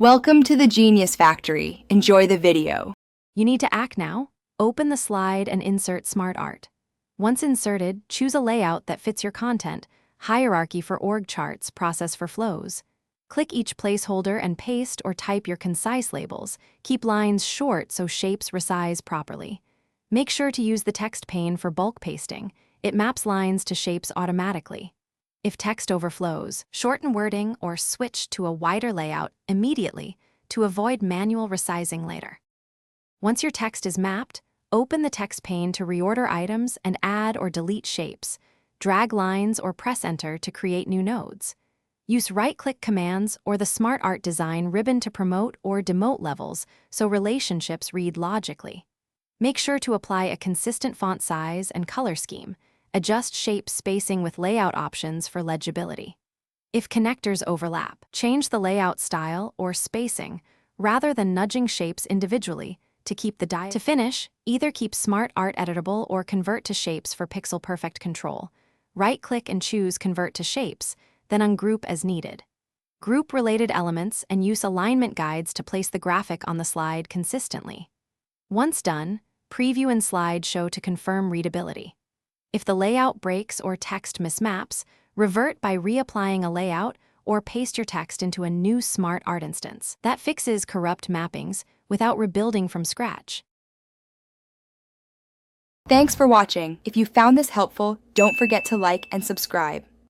Welcome to the Genius Factory. Enjoy the video. You need to act now. Open the slide and insert Smartart. Once inserted, choose a layout that fits your content, hierarchy for org charts, process for flows. Click each placeholder and paste or type your concise labels. Keep lines short so shapes resize properly. Make sure to use the text pane for bulk pasting. It maps lines to shapes automatically. If text overflows, shorten wording or switch to a wider layout immediately to avoid manual resizing later. Once your text is mapped, open the text pane to reorder items and add or delete shapes. Drag lines or press Enter to create new nodes. Use right-click commands or the Smartart design ribbon to promote or demote levels so relationships read logically. Make sure to apply a consistent font size and color scheme. Adjust shape spacing with layout options for legibility. If connectors overlap, change the layout style or spacing rather than nudging shapes individually to keep the To finish, either keep Smartart editable or convert to shapes for pixel-perfect control. Right-click and choose Convert to Shapes, then ungroup as needed. Group related elements and use alignment guides to place the graphic on the slide consistently. Once done, preview in slideshow to confirm readability. If the layout breaks or text mismaps, revert by reapplying a layout or paste your text into a new Smartart instance. That fixes corrupt mappings without rebuilding from scratch. Thanks for watching. If you found this helpful, don't forget to like and subscribe.